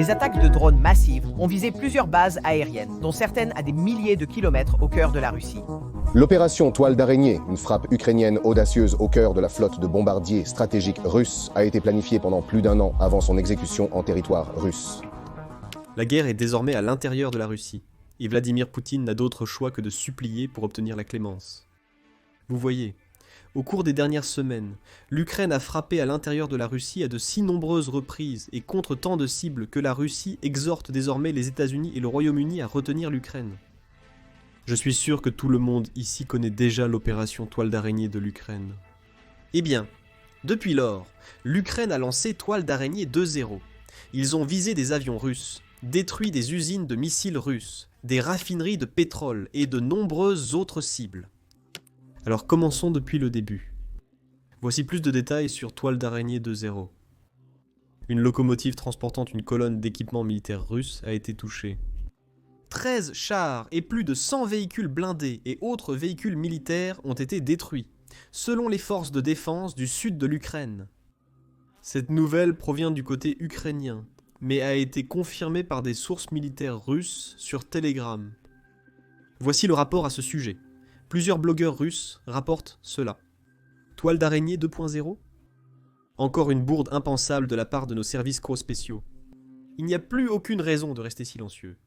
Des attaques de drones massives ont visé plusieurs bases aériennes, dont certaines à des milliers de kilomètres au cœur de la Russie. L'opération Toile d'araignée, une frappe ukrainienne audacieuse au cœur de la flotte de bombardiers stratégiques russes, a été planifiée pendant plus d'1 an avant son exécution en territoire russe. La guerre est désormais à l'intérieur de la Russie, et Vladimir Poutine n'a d'autre choix que de supplier pour obtenir la clémence. Vous voyez, au cours des dernières semaines, l'Ukraine a frappé à l'intérieur de la Russie à de si nombreuses reprises et contre tant de cibles que la Russie exhorte désormais les États-Unis et le Royaume-Uni à retenir l'Ukraine. Je suis sûr que tout le monde ici connaît déjà l'opération Toile d'araignée de l'Ukraine. Eh bien, depuis lors, l'Ukraine a lancé Toile d'araignée 2.0. Ils ont visé des avions russes, détruit des usines de missiles russes, des raffineries de pétrole et de nombreuses autres cibles. Alors commençons depuis le début. Voici plus de détails sur Toile d'araignée 2.0. Une locomotive transportant une colonne d'équipements militaires russes a été touchée. 13 chars et plus de 100 véhicules blindés et autres véhicules militaires ont été détruits, selon les forces de défense du sud de l'Ukraine. Cette nouvelle provient du côté ukrainien, mais a été confirmée par des sources militaires russes sur Telegram. Voici le rapport à ce sujet. Plusieurs blogueurs russes rapportent cela. Toile d'araignée 2.0 ? Encore une bourde impensable de la part de nos services spéciaux. Il n'y a plus aucune raison de rester silencieux.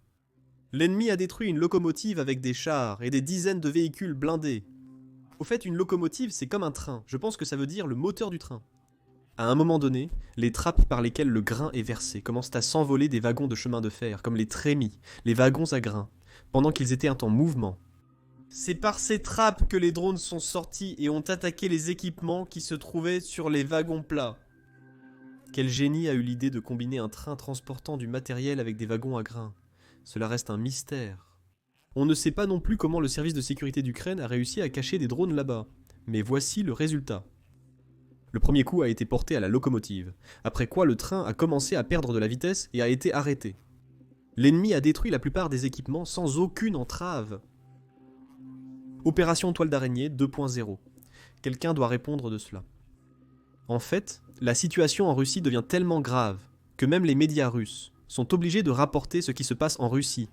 L'ennemi a détruit une locomotive avec des chars et des dizaines de véhicules blindés. Au fait, une locomotive, c'est comme un train. Je pense que ça veut dire le moteur du train. À un moment donné, les trappes par lesquelles le grain est versé commencent à s'envoler des wagons de chemin de fer, comme les trémies, les wagons à grains, pendant qu'ils étaient en mouvement. C'est par ces trappes que les drones sont sortis et ont attaqué les équipements qui se trouvaient sur les wagons plats. Quel génie a eu l'idée de combiner un train transportant du matériel avec des wagons à grains ? Cela reste un mystère. On ne sait pas non plus comment le service de sécurité d'Ukraine a réussi à cacher des drones là-bas. Mais voici le résultat. Le premier coup a été porté à la locomotive, après quoi le train a commencé à perdre de la vitesse et a été arrêté. L'ennemi a détruit la plupart des équipements sans aucune entrave. Opération Toile d'araignée 2.0. Quelqu'un doit répondre de cela. En fait, la situation en Russie devient tellement grave que même les médias russes sont obligés de rapporter ce qui se passe en Russie,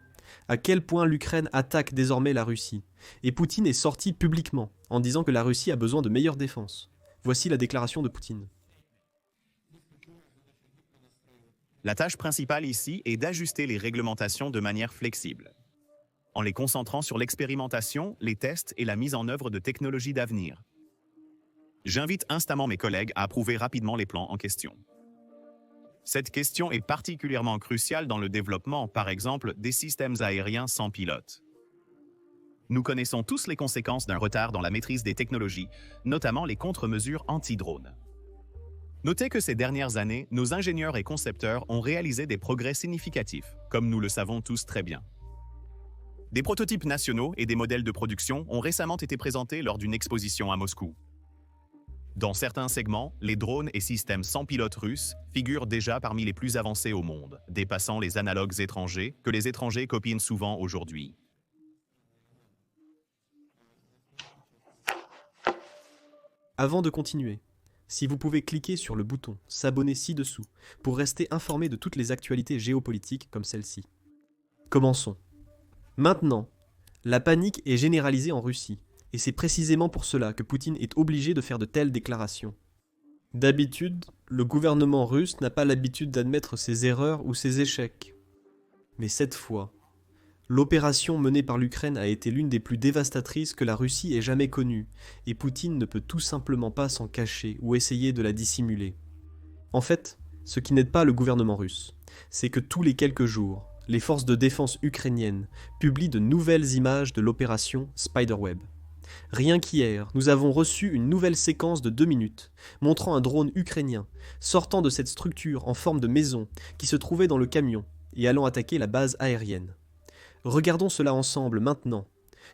à quel point l'Ukraine attaque désormais la Russie, et Poutine est sorti publiquement en disant que la Russie a besoin de meilleure défense. Voici la déclaration de Poutine. La tâche principale ici est d'ajuster les réglementations de manière flexible, en les concentrant sur l'expérimentation, les tests et la mise en œuvre de technologies d'avenir. J'invite instamment mes collègues à approuver rapidement les plans en question. Cette question est particulièrement cruciale dans le développement, par exemple, des systèmes aériens sans pilote. Nous connaissons tous les conséquences d'un retard dans la maîtrise des technologies, notamment les contre-mesures anti-drones. Notez que ces dernières années, nos ingénieurs et concepteurs ont réalisé des progrès significatifs, comme nous le savons tous très bien. Des prototypes nationaux et des modèles de production ont récemment été présentés lors d'une exposition à Moscou. Dans certains segments, les drones et systèmes sans pilote russes figurent déjà parmi les plus avancés au monde, dépassant les analogues étrangers que les étrangers copient souvent aujourd'hui. Avant de continuer, si vous pouvez cliquer sur le bouton « S'abonner » ci-dessous pour rester informé de toutes les actualités géopolitiques comme celle-ci. Commençons. Maintenant, la panique est généralisée en Russie, et c'est précisément pour cela que Poutine est obligé de faire de telles déclarations. D'habitude, le gouvernement russe n'a pas l'habitude d'admettre ses erreurs ou ses échecs. Mais cette fois, l'opération menée par l'Ukraine a été l'une des plus dévastatrices que la Russie ait jamais connue, et Poutine ne peut tout simplement pas s'en cacher ou essayer de la dissimuler. En fait, ce qui n'aide pas le gouvernement russe, c'est que tous les quelques jours, les forces de défense ukrainiennes publient de nouvelles images de l'opération Spiderweb. Rien qu'hier, nous avons reçu une nouvelle séquence de 2 minutes, montrant un drone ukrainien sortant de cette structure en forme de maison qui se trouvait dans le camion et allant attaquer la base aérienne. Regardons cela ensemble maintenant.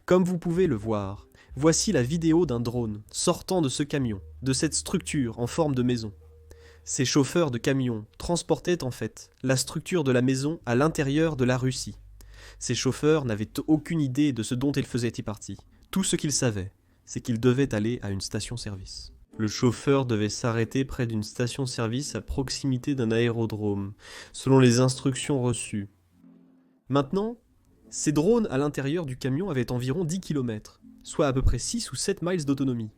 Comme vous pouvez le voir, voici la vidéo d'un drone sortant de ce camion, de cette structure en forme de maison. Ces chauffeurs de camions transportaient en fait la structure de la maison à l'intérieur de la Russie. Ces chauffeurs n'avaient aucune idée de ce dont ils faisaient partie. Tout ce qu'ils savaient, c'est qu'ils devaient aller à une station-service. Le chauffeur devait s'arrêter près d'une station-service à proximité d'un aérodrome, selon les instructions reçues. Maintenant, ces drones à l'intérieur du camion avaient environ 10 km, soit à peu près 6 ou 7 miles d'autonomie.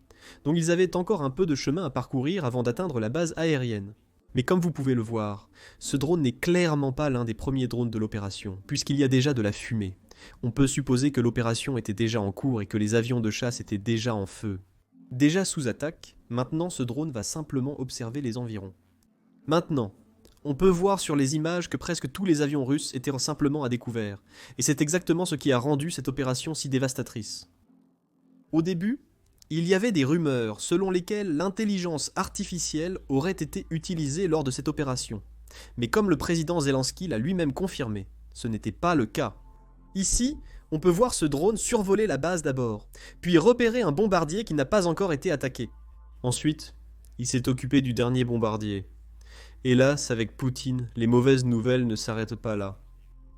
Donc ils avaient encore un peu de chemin à parcourir avant d'atteindre la base aérienne. Mais comme vous pouvez le voir, ce drone n'est clairement pas l'un des premiers drones de l'opération, puisqu'il y a déjà de la fumée. On peut supposer que l'opération était déjà en cours et que les avions de chasse étaient déjà en feu. Déjà sous attaque, maintenant ce drone va simplement observer les environs. Maintenant, on peut voir sur les images que presque tous les avions russes étaient simplement à découvert, et c'est exactement ce qui a rendu cette opération si dévastatrice. Au début, il y avait des rumeurs selon lesquelles l'intelligence artificielle aurait été utilisée lors de cette opération. Mais comme le président Zelensky l'a lui-même confirmé, ce n'était pas le cas. Ici, on peut voir ce drone survoler la base d'abord, puis repérer un bombardier qui n'a pas encore été attaqué. Ensuite, il s'est occupé du dernier bombardier. Hélas, avec Poutine, les mauvaises nouvelles ne s'arrêtent pas là.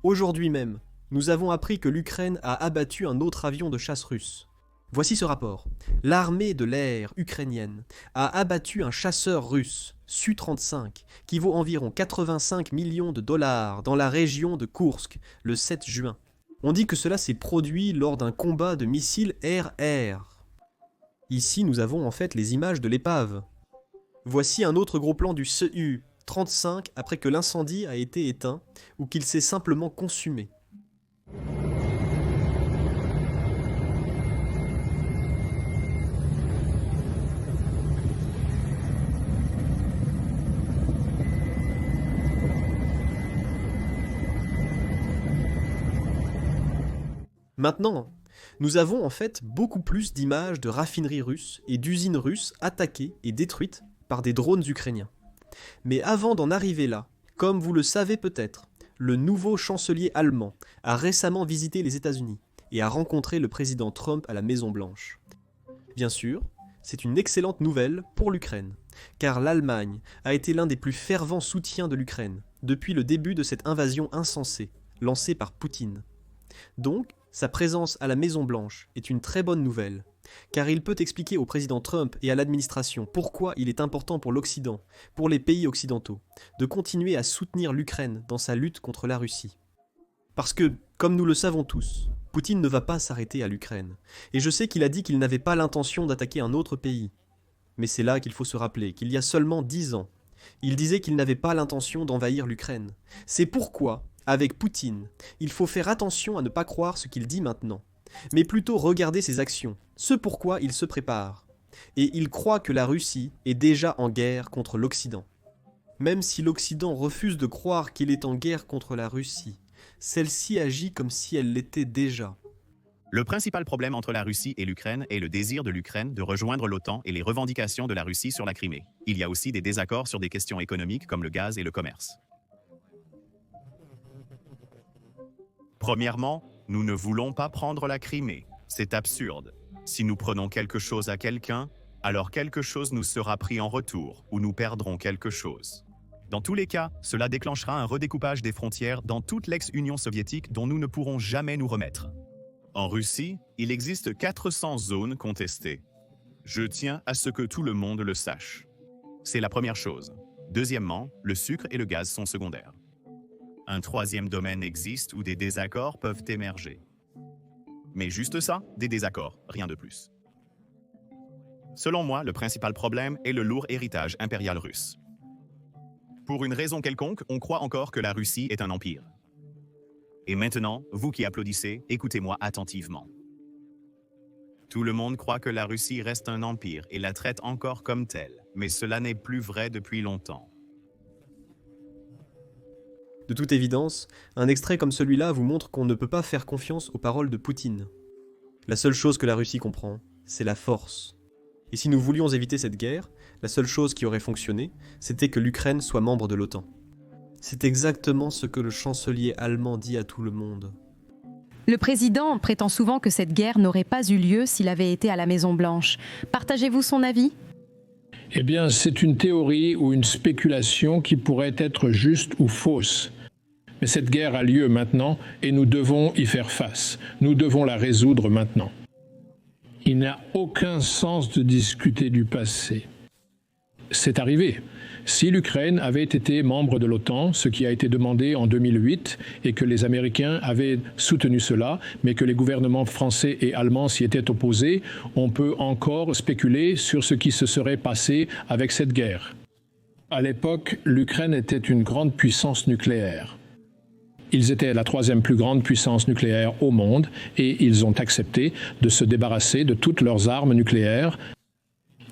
Aujourd'hui même, nous avons appris que l'Ukraine a abattu un autre avion de chasse russe. Voici ce rapport. L'armée de l'air ukrainienne a abattu un chasseur russe, Su-35, qui vaut environ 85 millions de dollars dans la région de Koursk, le 7 juin. On dit que cela s'est produit lors d'un combat de missiles air-air. Ici, nous avons en fait les images de l'épave. Voici un autre gros plan du Su-35 après que l'incendie a été éteint ou qu'il s'est simplement consumé. Maintenant, nous avons en fait beaucoup plus d'images de raffineries russes et d'usines russes attaquées et détruites par des drones ukrainiens. Mais avant d'en arriver là, comme vous le savez peut-être, le nouveau chancelier allemand a récemment visité les États-Unis et a rencontré le président Trump à la Maison-Blanche. Bien sûr, c'est une excellente nouvelle pour l'Ukraine, car l'Allemagne a été l'un des plus fervents soutiens de l'Ukraine depuis le début de cette invasion insensée lancée par Poutine. Donc, sa présence à la Maison-Blanche est une très bonne nouvelle, car il peut expliquer au président Trump et à l'administration pourquoi il est important pour l'Occident, pour les pays occidentaux, de continuer à soutenir l'Ukraine dans sa lutte contre la Russie. Parce que, comme nous le savons tous, Poutine ne va pas s'arrêter à l'Ukraine, et je sais qu'il a dit qu'il n'avait pas l'intention d'attaquer un autre pays. Mais c'est là qu'il faut se rappeler qu'il y a seulement 10 ans, il disait qu'il n'avait pas l'intention d'envahir l'Ukraine. C'est pourquoi, avec Poutine, il faut faire attention à ne pas croire ce qu'il dit maintenant, mais plutôt regarder ses actions, ce pourquoi il se prépare. Et il croit que la Russie est déjà en guerre contre l'Occident. Même si l'Occident refuse de croire qu'il est en guerre contre la Russie, celle-ci agit comme si elle l'était déjà. Le principal problème entre la Russie et l'Ukraine est le désir de l'Ukraine de rejoindre l'OTAN et les revendications de la Russie sur la Crimée. Il y a aussi des désaccords sur des questions économiques comme le gaz et le commerce. Premièrement, nous ne voulons pas prendre la Crimée. C'est absurde. Si nous prenons quelque chose à quelqu'un, alors quelque chose nous sera pris en retour, ou nous perdrons quelque chose. Dans tous les cas, cela déclenchera un redécoupage des frontières dans toute l'ex-Union soviétique dont nous ne pourrons jamais nous remettre. En Russie, il existe 400 zones contestées. Je tiens à ce que tout le monde le sache. C'est la première chose. Deuxièmement, le sucre et le gaz sont secondaires. Un troisième domaine existe où des désaccords peuvent émerger. Mais juste ça, des désaccords, rien de plus. Selon moi, le principal problème est le lourd héritage impérial russe. Pour une raison quelconque, on croit encore que la Russie est un empire. Et maintenant, vous qui applaudissez, écoutez-moi attentivement. Tout le monde croit que la Russie reste un empire et la traite encore comme telle, mais cela n'est plus vrai depuis longtemps. De toute évidence, un extrait comme celui-là vous montre qu'on ne peut pas faire confiance aux paroles de Poutine. La seule chose que la Russie comprend, c'est la force. Et si nous voulions éviter cette guerre, la seule chose qui aurait fonctionné, c'était que l'Ukraine soit membre de l'OTAN. C'est exactement ce que le chancelier allemand dit à tout le monde. Le président prétend souvent que cette guerre n'aurait pas eu lieu s'il avait été à la Maison-Blanche. Partagez-vous son avis ? Eh bien, c'est une théorie ou une spéculation qui pourrait être juste ou fausse. Mais cette guerre a lieu maintenant et nous devons y faire face. Nous devons la résoudre maintenant. Il n'a aucun sens de discuter du passé. c'est arrivé. Si l'Ukraine avait été membre de l'OTAN, ce qui a été demandé en 2008, et que les Américains avaient soutenu cela, mais que les gouvernements français et allemands s'y étaient opposés, on peut encore spéculer sur ce qui se serait passé avec cette guerre. À l'époque, l'Ukraine était une grande puissance nucléaire. Ils étaient la troisième plus grande puissance nucléaire au monde et ils ont accepté de se débarrasser de toutes leurs armes nucléaires.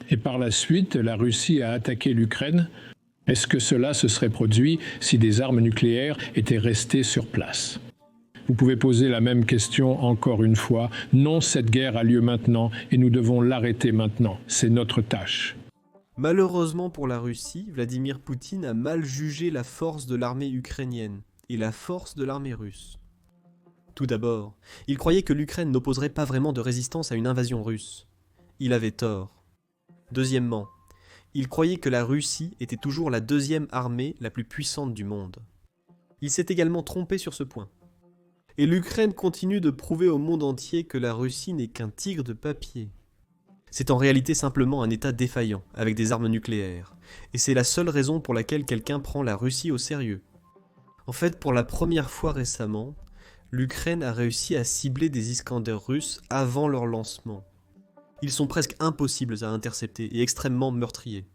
Et par la suite, la Russie a attaqué l'Ukraine. Est-ce que cela se serait produit si des armes nucléaires étaient restées sur place? Vous pouvez poser la même question encore une fois. Non, cette guerre a lieu maintenant et nous devons l'arrêter maintenant. C'est notre tâche. Malheureusement pour la Russie, Vladimir Poutine a mal jugé la force de l'armée ukrainienne et la force de l'armée russe. Tout d'abord, il croyait que l'Ukraine n'opposerait pas vraiment de résistance à une invasion russe. Il avait tort. Deuxièmement, il croyait que la Russie était toujours la deuxième armée la plus puissante du monde. Il s'est également trompé sur ce point. Et l'Ukraine continue de prouver au monde entier que la Russie n'est qu'un tigre de papier. C'est en réalité simplement un État défaillant, avec des armes nucléaires. Et c'est la seule raison pour laquelle quelqu'un prend la Russie au sérieux. En fait, pour la première fois récemment, l'Ukraine a réussi à cibler des Iskander russes avant leur lancement. Ils sont presque impossibles à intercepter et extrêmement meurtriers.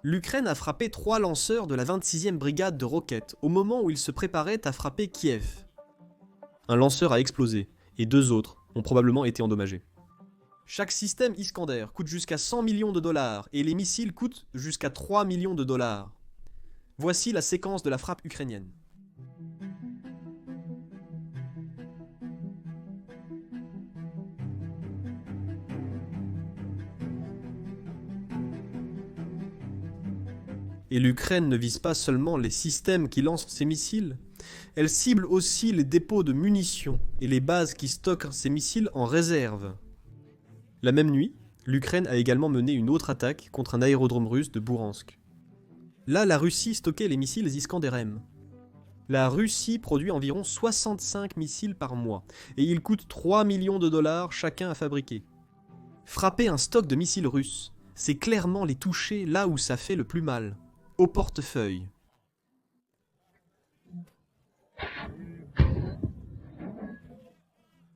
L'Ukraine a frappé 3 lanceurs de la 26e brigade de roquettes au moment où ils se préparaient à frapper Kiev. Un lanceur a explosé et 2 autres ont probablement été endommagés. Chaque système Iskander coûte jusqu'à 100 millions de dollars et les missiles coûtent jusqu'à 3 millions de dollars. Voici la séquence de la frappe ukrainienne. Et l'Ukraine ne vise pas seulement les systèmes qui lancent ces missiles, elle cible aussi les dépôts de munitions et les bases qui stockent ces missiles en réserve. La même nuit, l'Ukraine a également mené une autre attaque contre un aérodrome russe de Bouransk. Là, la Russie stockait les missiles Iskander-M. La Russie produit environ 65 missiles par mois, et ils coûtent 3 millions de dollars chacun à fabriquer. Frapper un stock de missiles russes, c'est clairement les toucher là où ça fait le plus mal, au portefeuille.